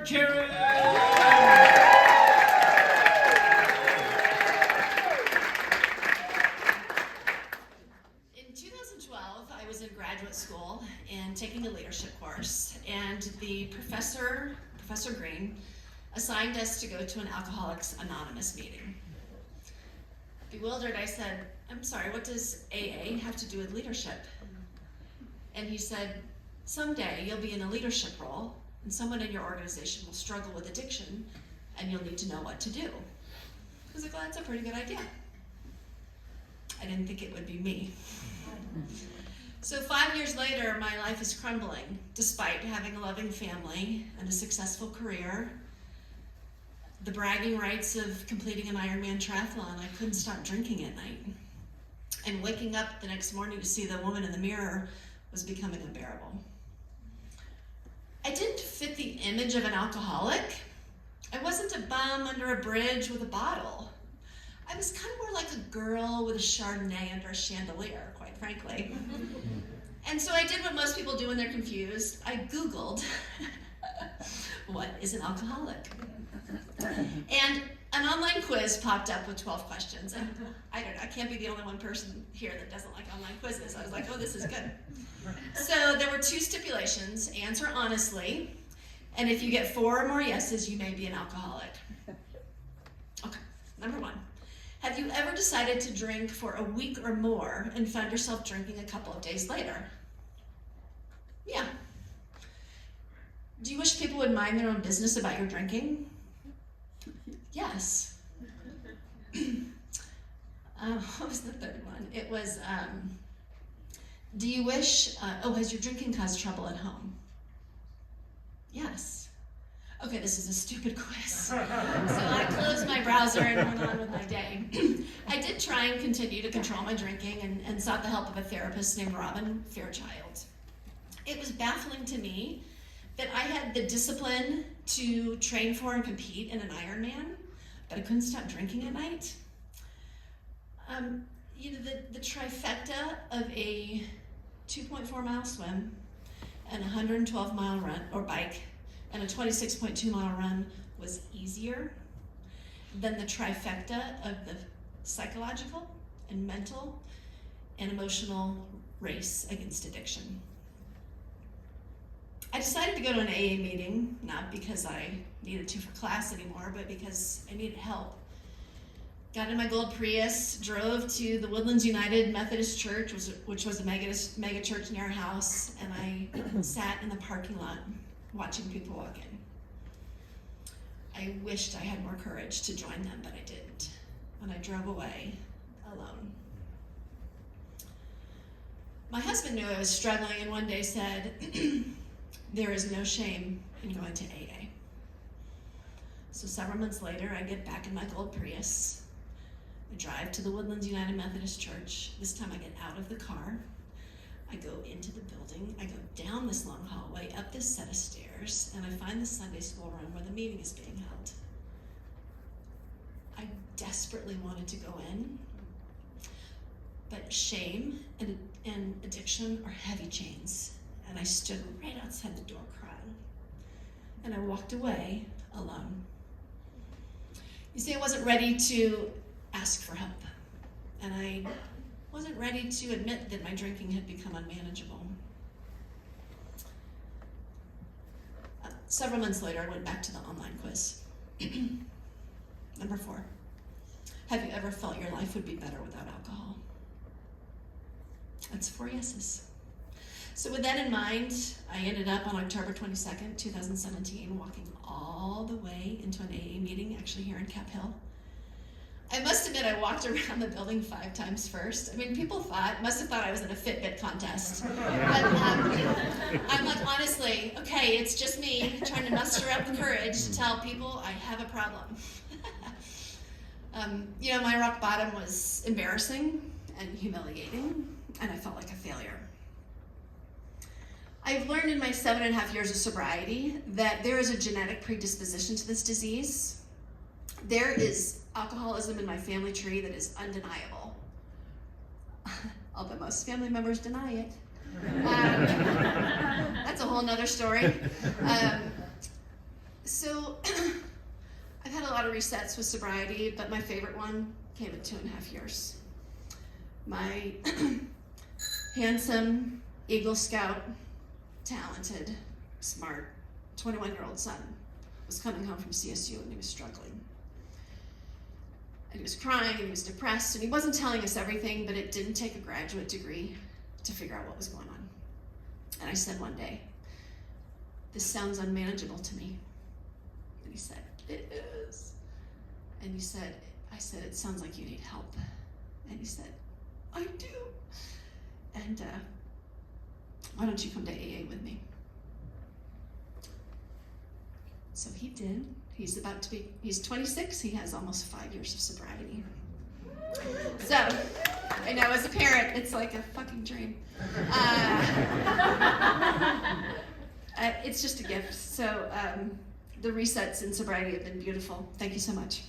Karen! In 2012, I was in graduate school and taking a leadership course, and the Professor Green, assigned us to go to an Alcoholics Anonymous meeting. Bewildered, I said, "I'm sorry, what does AA have to do with leadership?" And he said, "Someday you'll be in a leadership role and someone in your organization will struggle with addiction and you'll need to know what to do." I was like, well, that's a pretty good idea. I didn't think it would be me. So 5 years later, my life is crumbling, despite having a loving family and a successful career, the bragging rights of completing an Ironman triathlon. I couldn't stop drinking at night. And waking up the next morning to see the woman in the mirror was becoming unbearable. I didn't fit the image of an alcoholic. I wasn't a bum under a bridge with a bottle. I was kind of more like a girl with a Chardonnay under a chandelier, quite frankly. And so I did what most people do when they're confused. I Googled, what is an alcoholic? And an online quiz popped up with 12 questions. And I can't be the only one person here that doesn't like online quizzes. I was like, oh, this is good. So there were 2 stipulations: answer honestly, and if you get 4 or more yeses, you may be an alcoholic. Okay, number 1. Have you ever decided to drink for a week or more and found yourself drinking a couple of days later? Yeah. Do you wish people would mind their own business about your drinking? Yes. What was the third one? It was, do you wish, has your drinking caused trouble at home? Yes. Okay, this is a stupid quiz. So I closed my browser and went on with my day. I did try and continue to control my drinking and sought the help of a therapist named Robin Fairchild. It was baffling to me that I had the discipline to train for and compete in an Ironman, but I couldn't stop drinking at night. The trifecta of a 2.4 mile swim and a 112 mile run or bike and a 26.2 mile run was easier than the trifecta of the psychological and mental and emotional race against addiction. I decided to go to an AA meeting, not because I needed to for class anymore, but because I needed help. Got in my gold Prius, drove to the Woodlands United Methodist Church, which was a mega church near our house, and I sat in the parking lot watching people walk in. I wished I had more courage to join them, but I didn't. And I drove away alone. My husband knew I was struggling and one day said, "There is no shame in going to AA." So several months later, I get back in my gold Prius. I drive to the Woodlands United Methodist Church. This time I get out of the car. I go into the building. I go down this long hallway, up this set of stairs, and I find the Sunday school room where the meeting is being held. I desperately wanted to go in, but shame and addiction are heavy chains. And I stood right outside the door crying. And I walked away alone. You see, I wasn't ready to ask for help. And I wasn't ready to admit that my drinking had become unmanageable. Several months later, I went back to the online quiz. Number 4. Have you ever felt your life would be better without alcohol? That's 4 yeses. So with that in mind, I ended up on October 22nd, 2017, walking all the way into an AA meeting, actually here in Cap Hill. I must admit I walked around the building 5 times first. I mean, people must have thought I was in a Fitbit contest. But I'm like, honestly, okay, it's just me trying to muster up the courage to tell people I have a problem. My rock bottom was embarrassing and humiliating, and I felt like a failure. I've learned in my 7.5 years of sobriety that there is a genetic predisposition to this disease. There is alcoholism in my family tree that is undeniable. Although most family members deny it. That's a whole nother story. So I've had a lot of resets with sobriety, but my favorite one came at 2.5 years. My handsome Eagle Scout, talented, smart, 21-year-old son was coming home from CSU and he was struggling. And he was crying and he was depressed and he wasn't telling us everything, but it didn't take a graduate degree to figure out what was going on. And I said one day, "This sounds unmanageable to me." And he said, "It is." And I said, "It sounds like you need help." And he said, "I do. And why don't you come to AA with me?" So he did. He's 26, he has almost 5 years of sobriety. So, I know as a parent, it's like a fucking dream. It's just a gift. So, the resets in sobriety have been beautiful. Thank you so much.